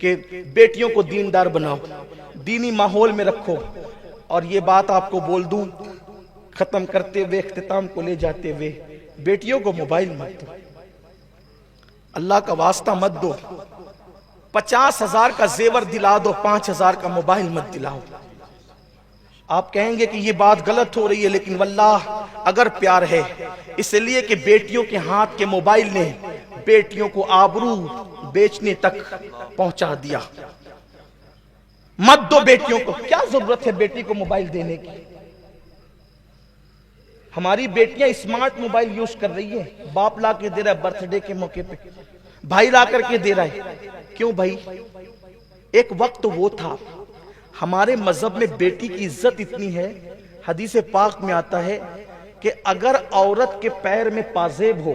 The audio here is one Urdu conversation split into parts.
کہ بیٹیوں کو دیندار بناؤ، دینی ماحول میں رکھو. اور یہ بات آپ کو بول دوں ختم کرتے ہوئے، اختتام کو لے جاتے ہوئے، بیٹیوں کو موبائل مت دو، اللہ کا واسطہ مت دو. 50,000 کا زیور دلا دو، 5,000 کا موبائل مت دلاؤ. آپ کہیں گے کہ یہ بات غلط ہو رہی ہے، لیکن واللہ اگر پیار ہے، اس لیے کہ بیٹیوں کے ہاتھ کے موبائل نے بیٹیوں کو آبرو بیچنے تک پہنچا دیا. مت دو بیٹیوں کو. کیا ضرورت ہے بیٹی کو موبائل دینے کی؟ ہماری بیٹیاں اسمارٹ موبائل یوز کر رہی ہیں، باپ لا کے دے رہا ہے برتھ ڈے کے موقع پہ، بھائی لا کر کے دے رہا ہے. کیوں بھائی؟ ایک وقت وہ تھا، ہمارے مذہب میں بیٹی کی عزت اتنی ہے، حدیث پاک میں آتا ہے کہ اگر عورت کے پیر میں پازیب ہو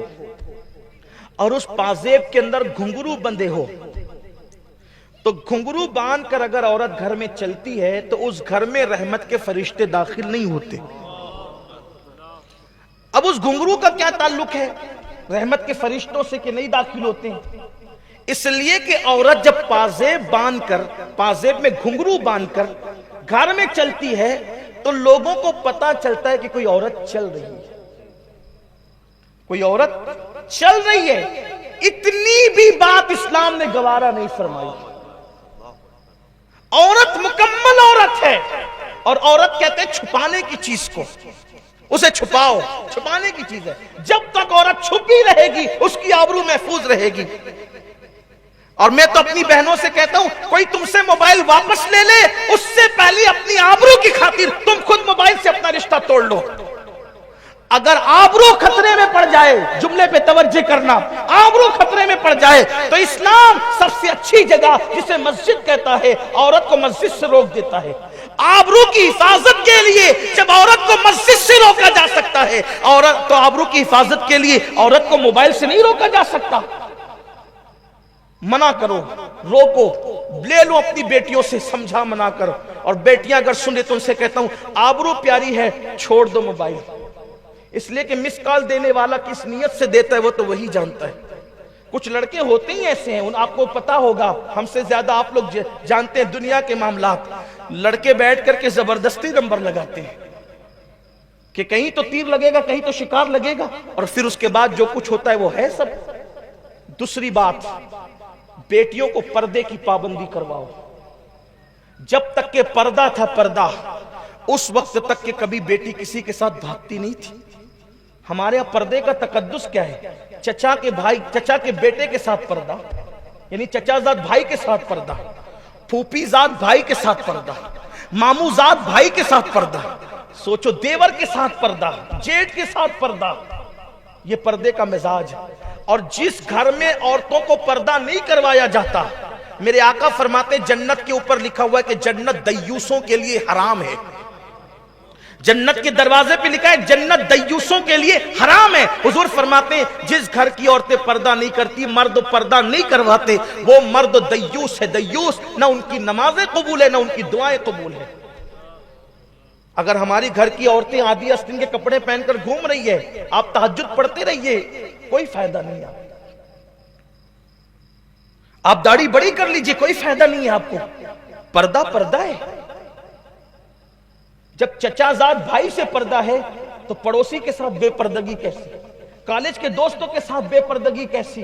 اور اس پازیب کے اندر گھنگرو بندے ہو تو گھنگرو باندھ کر اگر عورت گھر میں چلتی ہے تو اس گھر میں رحمت کے فرشتے داخل نہیں ہوتے. اب اس گھنگرو کا کیا تعلق ہے رحمت کے فرشتوں سے کہ نہیں داخل ہوتے ہیں؟ اس لیے کہ عورت جب پازیب باندھ کر، پازیب میں گھنگرو باندھ کر گھر میں چلتی ہے تو لوگوں کو پتا چلتا ہے کہ کوئی عورت چل رہی ہے، کوئی عورت چل رہی ہے. اتنی بھی بات اسلام نے گوارا نہیں فرمائی. عورت مکمل عورت ہے، اور عورت کہتے ہیں چھپانے کی چیز کو، اسے چھپاؤ، چھپانے کی چیز ہے. جب تک عورت چھپی رہے گی اس کی آبرو محفوظ رہے گی. اور میں تو اپنی بہنوں سے کہتا ہوں، کوئی تم سے موبائل واپس لے لے اس سے پہلے اپنی آبرو کی خاطر تم خود موبائل سے اپنا رشتہ توڑ لو. اگر آبرو خطرے میں پڑ جائے، جملے پہ توجہ کرنا، آبرو خطرے میں پڑ جائے تو اسلام سب سے اچھی جگہ جسے مسجد کہتا ہے، عورت کو مسجد سے روک دیتا ہے. آبرو کی حفاظت کے لیے جب عورت کو مسجد سے روکا جا سکتا ہے، عورت تو آبرو کی حفاظت کے لیے عورت کو موبائل سے نہیں روکا جا سکتا. منع کرو، روکو، لے لو اپنی بیٹیوں سے، سمجھا منا کر. اور بیٹیاں اگر سنے تو ان سے کہتا ہوں آبرو پیاری ہے، چھوڑ دو موبائل. اس لیے کہ مس کال دینے والا کس نیت سے دیتا ہے وہ تو وہی جانتا ہے. کچھ لڑکے ہوتے ہی ایسے ہیں، آپ کو پتا ہوگا، ہم سے زیادہ آپ لوگ جانتے ہیں دنیا کے معاملات. لڑکے بیٹھ کر کے زبردستی نمبر لگاتے ہیں کہ کہیں تو تیر لگے گا، کہیں تو شکار لگے گا، اور پھر اس کے بعد جو کچھ ہوتا ہے وہ ہے سب. دوسری بات، بیٹیوں کو پردے کی پابندی کرواؤ. جب تک کہ پردہ تھا، پردہ، اس وقت تک کہ کبھی بیٹی کسی کے ساتھ بھاگتی نہیں تھی. ہمارے یہاں پردے کا تقدس کیا ہے؟ چچا کے بھائی، چچا کے بیٹے کے ساتھ پردہ، یعنی چچا زاد بھائی کے ساتھ پردہ، پھوپھی زاد بھائی کے ساتھ پردہ، مامو زاد بھائی کے ساتھ پردہ. سوچو، دیور کے ساتھ پردہ، جیٹ کے ساتھ پردہ. یہ پردے کا مزاج. اور جس گھر میں عورتوں کو پردہ نہیں کروایا جاتا، میرے آقا فرماتے جنت کے اوپر لکھا ہوا ہے کہ جنت دیوسوں کے لیے حرام ہے. جنت کے دروازے پہ لکھا ہے جنت دیوسوں کے لیے حرام ہے. حضور فرماتے ہیں جس گھر کی عورتیں پردہ نہیں کرتی، مرد پردہ نہیں کرواتے، وہ مرد دیوس ہے. دیوس، نہ ان کی نمازیں قبول ہے نہ ان کی دعائیں قبول ہے. اگر ہماری گھر کی عورتیں آدھی آستین کے کپڑے پہن کر گھوم رہی ہے، آپ تہجد پڑھتے رہیے، کوئی فائدہ نہیں ہے. آپ داڑھی بڑی کر لیجئے، کوئی فائدہ نہیں ہے آپ کو. پردہ پردہ ہے. جب چچا زاد بھائی سے پردہ ہے تو پڑوسی کے ساتھ بے پردگی کیسی؟ کالج کے دوستوں کے ساتھ بے پردگی کیسی؟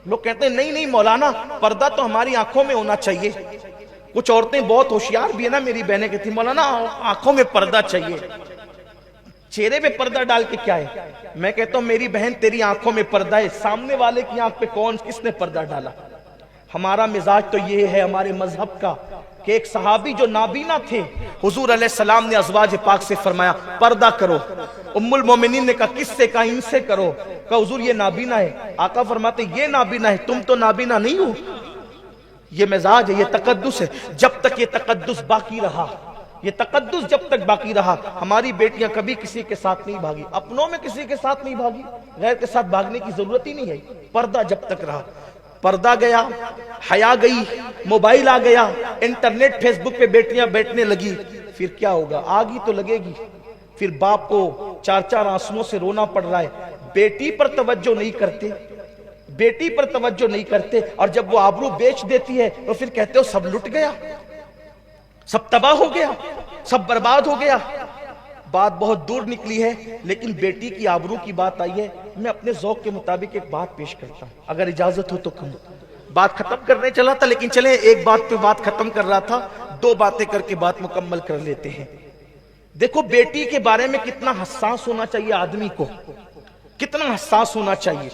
لوگ کہتے ہیں نہیں نہیں مولانا، پردہ تو ہماری آنکھوں میں ہونا چاہیے. کچھ عورتیں بہت ہوشیار بھی ہے نا، میری بہنیں کہتی مولانا آنکھوں میں پردہ چاہیے، چہرے پہ پردہ ڈال کے کیا ہے؟ میں کہتا ہوں میری بہن تیری آنکھوں میں پردہ ہے، سامنے والے کی آنکھ پہ کس نے پردہ ڈالا؟ ہمارا مزاج تو یہ ہے ہمارے مذہب کا کہ ایک صحابی جو نابینا تھے، حضور علیہ السلام نے ازواج پاک سے فرمایا پردہ کرو. ام المومنین نے کہا کس سے؟ کہا ان سے کرو. کہا حضور یہ نابینا ہے. آقا فرماتے یہ نابینا ہے، تم تو نابینا نہیں ہو. یہ مزاج ہے، یہ تقدس ہے. جب تک یہ تقدس باقی رہا، یہ تقدس جب تک باقی رہا، ہماری بیٹیاں کبھی کسی کے ساتھ نہیں بھاگی، اپنوں میں کسی کے ساتھ نہیں بھاگی، غیر کے ساتھ بھاگنے کی ضرورت ہی نہیں ہے. پردہ جب تک رہا. پردہ گیا، حیا گئی، موبائل آ گیا، انٹرنیٹ فیس بک پہ بیٹیاں بیٹھنے لگی، پھر کیا ہوگا؟ آگی تو لگے گی. پھر باپ کو چار چار آنسوؤں سے رونا پڑ رہا ہے. بیٹی پر توجہ نہیں کرتے، بیٹی پر توجہ نہیں کرتے، اور جب وہ آبرو بیچ دیتی ہے تو پھر کہتے ہو سب لٹ گیا، سب تباہ ہو گیا، سب برباد ہو گیا۔ بات بہت دور نکلی ہے، لیکن بیٹی کی آبرو کی بات آئی ہے۔ میں اپنے ذوق کے مطابق ایک بات پیش کرتا ہوں، اگر اجازت ہو تو کہوں۔ بات ختم کرنے چلا تھا، لیکن چلیں ایک بات پہ بات ختم کر رہا تھا، دو باتیں کر کے بات مکمل کر لیتے ہیں۔ دیکھو بیٹی کے بارے میں کتنا حساس ہونا چاہیے آدمی کو، کتنا حساس ہونا چاہیے۔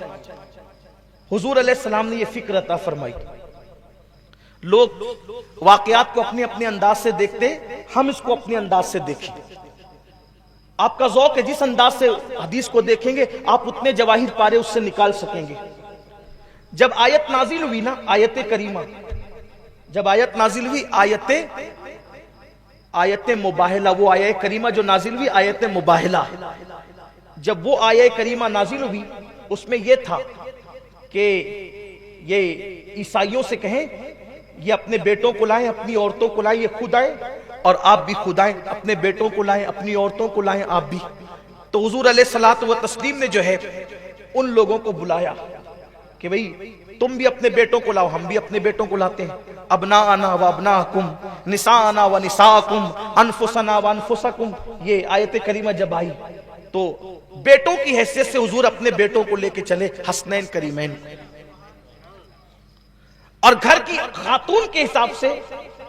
حضور علیہ السلام نے یہ فکر عطا فرمائی۔ لوگ واقعات کو اپنے اپنے انداز سے دیکھتے، ہم اس کو اپنے انداز سے دیکھیں۔ آپ کا ذوق ہے، جس انداز سے حدیث کو دیکھیں گے آپ اتنے جواہر پارے اس سے نکال سکیں گے۔ جب آیت نازل ہوئی نا، آیت کریمہ، جب آیت نازل ہوئی، آیت مباہلہ، وہ آیت کریمہ جو نازل ہوئی آیت مباہلہ، جب وہ آیت کریمہ نازل ہوئی اس میں یہ تھا کہ یہ عیسائیوں سے کہیں یہ اپنے بیٹوں کو لائیں، اپنی عورتوں کو لائیں، یہ خود آئے اور آپ بھی خود آئیں، اپنے بیٹوں کو لائیں، اپنی عورتوں کو لائیں، آپ بھی۔ تو حضور علیہ الصلوۃ والتسلیم نے جو ہے ان لوگوں کو بلایا کہ بھئی تم بھی اپنے بیٹوں کو لاؤ، ہم بھی اپنے بیٹوں کو لاتے ہیں۔ ابناءنا و ابناءکم، نساءنا و نساءکم، انفسنا و انفسکم، یہ آیت کریمہ جب آئی تو بیٹوں کی حیثیت سے حضور اپنے بیٹوں کو لے کے چلے، حسنین کریمین، اور گھر کی خاتون کے حساب سے،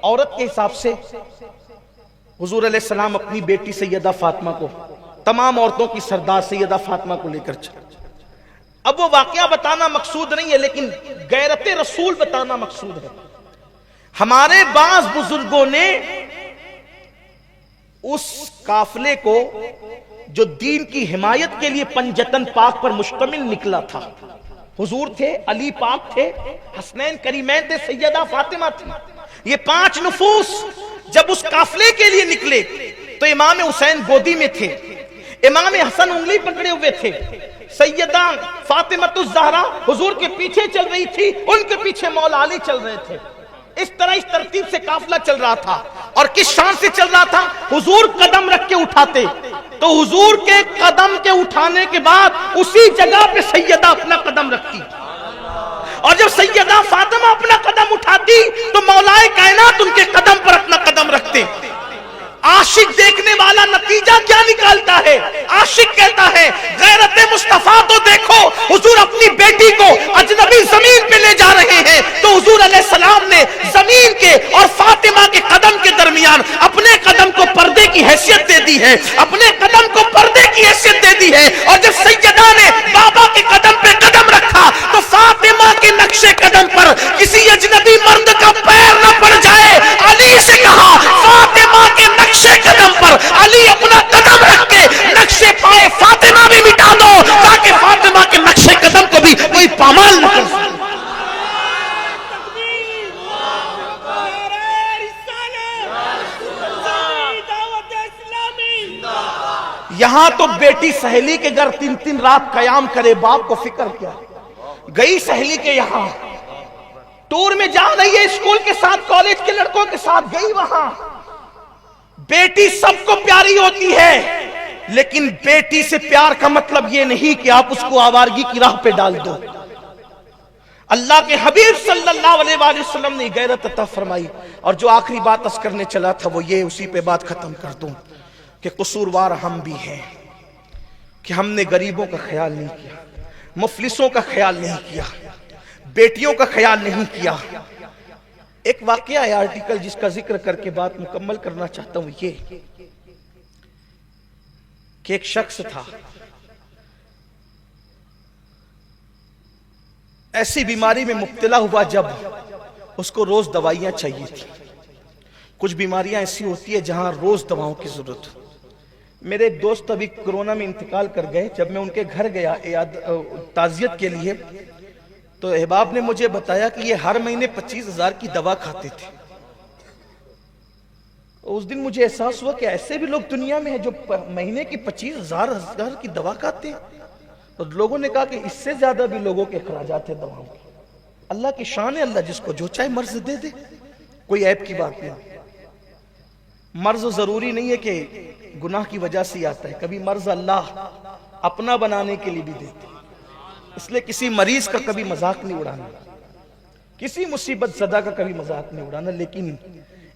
عورت کے حساب سے حضور علیہ السلام اپنی بیٹی سیدہ فاطمہ کو، تمام عورتوں کی سردار سیدہ فاطمہ کو لے کر چلے۔ اب وہ واقعہ بتانا مقصود نہیں ہے، لیکن غیرت رسول بتانا مقصود ہے۔ ہمارے بعض بزرگوں نے اس قافلے کو جو دین کی حمایت کے لیے پنجتن پاک پر مشتمل نکلا تھا، حضور تھے، علی پاک تھے، حسنین کریمین تھے، سیدہ فاطمہ تھی، یہ 5 نفوس جب اس قافلے کے لیے نکلے تو امام حسین گودی میں تھے، امام حسن انگلی پکڑے ہوئے تھے، سیدہ فاطمہ الزہرا حضور کے پیچھے چل رہی تھی، ان کے پیچھے مولا علی چل رہے تھے۔ اس طرح اس ترتیب سے قافلہ چل رہا تھا، اور کس شان سے چل رہا تھا؟ حضور قدم رکھ کے اٹھاتے تو حضور کے قدم کے اٹھانے کے بعد اسی جگہ پہ سیدہ اپنا قدم رکھتی، اور جب سیدہ فاطمہ اپنا قدم اٹھاتی تو مولا کائنات ان کے قدم پر اپنا قدم رکھتے۔ عاشق دیکھنے والا نتیجہ کیا نکالتا ہے؟ عاشق کہتا ہے غیرت مصطفیٰ تو دیکھو، حضور اپنی بیٹی کو اجنبی زمین پہ لے جا رہے ہیں، تو حضور علیہ السلام نے زمین کے اور فاطمہ کے قدم کے درمیان اپنے قدم کو پردے کی حیثیت دے دی ہے، اپنے قدم کو پردے کی حیثیت دے دی ہے۔ اور جب سیدہ نے بابا کے قدم پہ قدم رکھا تو فاطمہ کے نقش قدم پر کسی اجنبی مرد کا پیر نہ پڑ جائے، علی سے کہا فاطمہ کے نقش قدم پر علی اپنا قدم رکھ کے نقش پائے فاطمہ بھی مٹا دو، تاکہ فاطمہ کے نقش قدم کو بھی کوئی پامال نہ کر سکے۔ یہاں تو بیٹی سہیلی کے گھر 3 رات قیام کرے، باپ کو فکر کیا؟ گئی سہیلی کے یہاں، ٹور میں جا رہی ہے اسکول کے ساتھ، کالج کے لڑکوں کے ساتھ گئی وہاں۔ بیٹی سب کو پیاری ہوتی ہے، لیکن بیٹی سے پیار کا مطلب یہ نہیں کہ آپ اس کو آوارگی کی راہ پہ ڈال دو۔ اللہ کے حبیب صلی اللہ علیہ وآلہ وسلم نے غیرت عطا فرمائی۔ اور جو آخری بات عرض کرنے چلا تھا وہ یہ، اسی پہ بات ختم کر دوں کہ قصوروار ہم بھی ہیں کہ ہم نے غریبوں کا خیال نہیں کیا، مفلسوں کا خیال نہیں کیا، بیٹیوں کا خیال نہیں کیا۔ ایک واقعہ ہے آرٹیکل جس کا ذکر کر کے بات مکمل کرنا چاہتا ہوں، یہ کہ ایک شخص تھا، ایسی بیماری میں مبتلا ہوا جب اس کو روز دوائیاں چاہیے تھی۔ کچھ بیماریاں ایسی ہوتی ہیں جہاں روز دواؤں کی ضرورت۔ میرے ایک دوست ابھی کرونا میں انتقال کر گئے، جب میں ان کے گھر گیا تعزیت کے لیے تو احباب نے مجھے بتایا کہ یہ ہر مہینے 25,000 کی دوا کھاتے تھے۔ اس دن مجھے احساس ہوا کہ ایسے بھی لوگ دنیا میں ہیں جو مہینے کی 25,000 کی دوا کھاتے ہیں۔ تو لوگوں نے کہا کہ اس سے زیادہ بھی لوگوں کے اخراجات ہیں دواؤں کے۔ اللہ کی شان ہے، اللہ جس کو جو چاہے مرض دے دے، کوئی عیب کی بات نہیں۔ مرض ضروری نہیں ہے کہ گناہ کی وجہ سے آتا ہے، کبھی مرض اللہ اپنا بنانے کے لیے بھی دیتے ہیں۔ اس لیے کسی مریض کا کبھی مذاق نہیں اڑانا، کسی مصیبت زدہ کا کبھی مذاق نہیں اڑانا، لیکن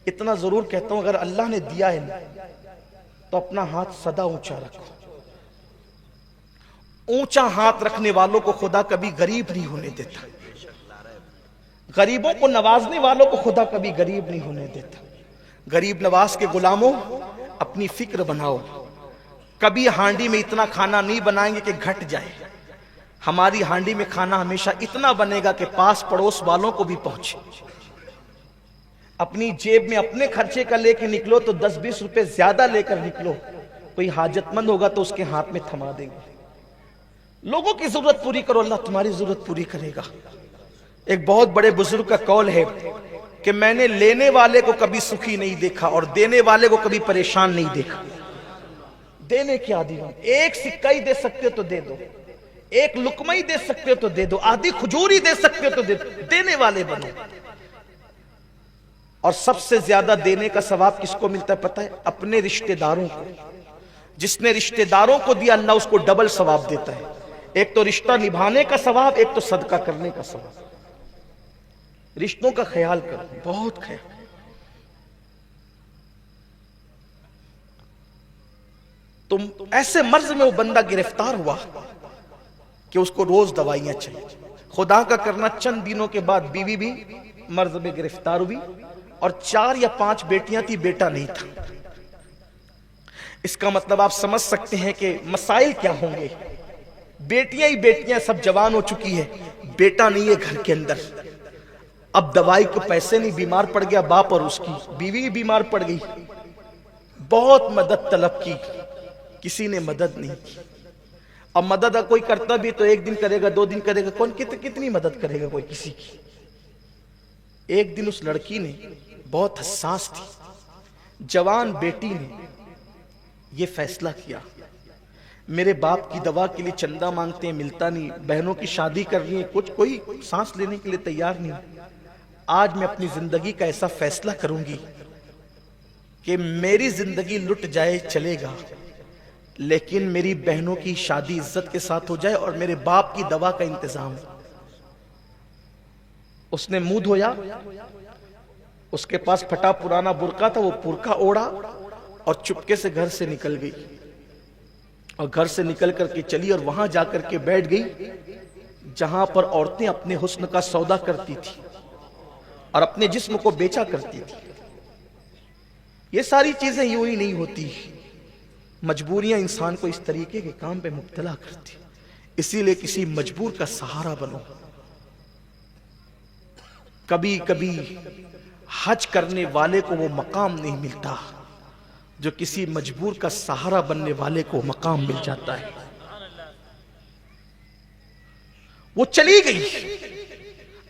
اتنا ضرور کہتا ہوں اگر اللہ نے دیا ہے نا تو اپنا ہاتھ سدا اونچا رکھو۔ اونچا ہاتھ رکھنے والوں کو خدا کبھی غریب نہیں ہونے دیتا، غریبوں کو نوازنے والوں کو خدا کبھی غریب نہیں ہونے دیتا۔ غریب نواز کے غلاموں اپنی فکر بناؤ، کبھی ہانڈی میں اتنا کھانا نہیں بنائیں گے کہ گھٹ جائے، ہماری ہانڈی میں کھانا ہمیشہ اتنا بنے گا کہ پاس پڑوس والوں کو بھی پہنچے۔ اپنی جیب میں اپنے خرچے کا لے کے نکلو تو 10-20 روپے زیادہ لے کر نکلو، کوئی حاجت مند ہوگا تو اس کے ہاتھ میں تھما دیں گے۔ لوگوں کی ضرورت پوری کرو، اللہ تمہاری ضرورت پوری کرے گا۔ ایک بہت بڑے بزرگ کا قول ہے کہ میں نے لینے والے کو کبھی سکھی نہیں دیکھا اور دینے والے کو کبھی پریشان نہیں دیکھا۔ دینے کے عادی ہوں، ایک سکہ ہی دے سکتے ہو تو دے دو، ایک لقمہ ہی دے سکتے ہو تو دے دو، آدھی کھجور ہی دے سکتے ہو تو دے دو، دینے والے بنو۔ اور سب سے زیادہ دینے کا ثواب کس کو ملتا ہے پتہ ہے؟ اپنے رشتہ داروں کو۔ جس نے رشتہ داروں کو دیا اللہ اس کو ڈبل ثواب دیتا ہے، ایک تو رشتہ نبھانے کا ثواب، ایک تو صدقہ کرنے کا ثواب۔ رشتوں کا خیال کرو، بہت خیال۔ تم ایسے مرض میں وہ بندہ گرفتار ہوا کہ اس کو روز دوائیاں چاہیے، خدا کا کرنا چند دنوں کے بعد بیوی بھی مرض میں گرفتار ہوئی اور 4 یا 5 بیٹیاں تھی، بیٹا نہیں تھا۔ اس کا مطلب آپ سمجھ سکتے ہیں کہ مسائل کیا ہوں گے۔ بیٹیاں ہی بیٹیاں سب جوان ہو چکی ہے، بیٹا نہیں ہے گھر کے اندر۔ اب دوائی کو پیسے نہیں، بیمار پڑ گیا باپ اور اس کی بیوی بیمار پڑ گئی، بہت مدد طلب کی، کسی نے مدد نہیں کی۔ اب مدد کوئی کرتا بھی تو 1 دن کرے گا، 2 دن کرے گا، کون کتنی مدد کرے گا کوئی کسی کی۔ ایک دن اس لڑکی نے، بہت حساس تھی، جوان بیٹی نے یہ فیصلہ کیا میرے باپ کی دوا کے لیے چندہ مانگتے ہیں ملتا نہیں، بہنوں کی شادی کر رہی ہیں، کچھ کوئی سانس لینے کے لیے تیار نہیں، آج میں اپنی زندگی کا ایسا فیصلہ کروں گی کہ میری زندگی لٹ جائے چلے گا، لیکن میری بہنوں کی شادی عزت کے ساتھ ہو جائے اور میرے باپ کی دوا کا انتظام۔ اس نے منہ دھویا، اس کے پاس پھٹا پرانا برقع تھا، وہ برقع اوڑا اور چپکے سے گھر سے نکل گئی، اور گھر سے نکل کر کے چلی اور وہاں جا کر کے بیٹھ گئی جہاں پر عورتیں اپنے حسن کا سودا کرتی تھی اور اپنے جسم کو بیچا کرتی تھی۔ یہ ساری چیزیں یوں ہی نہیں ہوتی، مجبوریاں انسان کو اس طریقے کے کام پہ مبتلا کرتی، اسی لیے کسی مجبور کا سہارا بنو۔ کبھی کبھی حج کرنے والے کو وہ مقام نہیں ملتا جو کسی مجبور کا سہارا بننے والے کو مقام مل جاتا ہے۔ وہ چلی گئی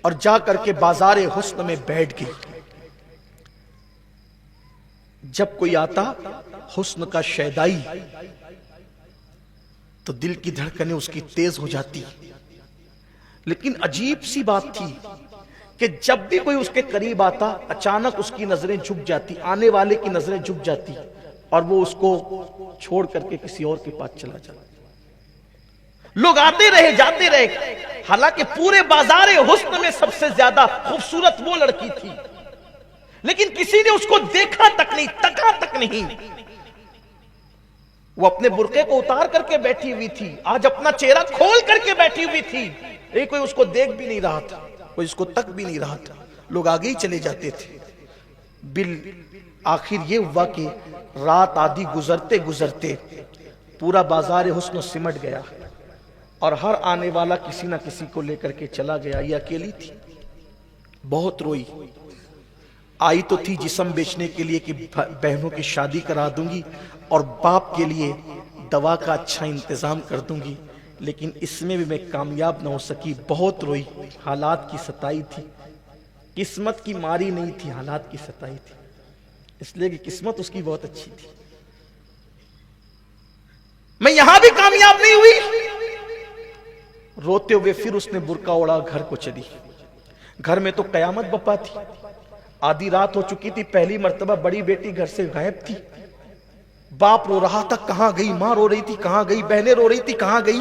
اور جا کر کے بازار حسن میں بیٹھ گئی۔ جب کوئی آتا حسن کا شیدائی تو دل کی دھڑکنیں اس کی تیز ہو جاتی، لیکن عجیب سی بات تھی کہ جب بھی کوئی اس کے قریب آتا اچانک اس کی نظریں جھک جاتی، آنے والے کی نظریں جھک جاتی اور وہ اس کو چھوڑ کر کے کسی اور کے پاس چلا جاتا۔ لوگ آتے رہے جاتے رہے، حالانکہ پورے بازار حسن میں سب سے زیادہ خوبصورت وہ لڑکی تھی، لیکن کسی نے اس کو دیکھا تک نہیں، تکا تک نہیں۔ وہ اپنے برقعے کو اتار کر کے بیٹھی ہوئی تھی، آج اپنا چہرہ کھول کر کے بیٹھی ہوئی تھی، لیکن کوئی اس کو دیکھ بھی نہیں رہا تھا، کوئی اس کو تک بھی نہیں رہا تھا، لوگ آگے ہی چلے جاتے تھے۔ بالآخر یہ ہوا کہ رات آدھی گزرتے گزرتے پورا بازار حسن سمٹ گیا اور ہر آنے والا کسی نہ کسی کو لے کر کے چلا گیا۔ یہ اکیلی تھی، بہت روئی، آئی تو تھی جسم بیچنے کے لیے کہ بہنوں کی شادی کرا دوں گی اور باپ کے لیے دوا کا اچھا انتظام کر دوں گی، لیکن اس میں بھی میں کامیاب نہ ہو سکی، بہت روئی، حالات کی ستائی تھی، قسمت کی ماری نہیں تھی، حالات کی ستائی تھی، اس لیے کہ قسمت اس کی بہت اچھی تھی۔ میں یہاں بھی کامیاب نہیں ہوئی، روتے ہوئے پھر اس نے برقع اوڑا، گھر کو چلی۔ گھر میں تو قیامت بپا تھی، آدھی رات ہو چکی تھی، پہلی مرتبہ بڑی بیٹی گھر سے غائب تھی، باپ رو رہا تھا کہاں گئی، ماں رو رہی تھی کہاں گئی، بہنیں رو رہی تھی کہاں گئی۔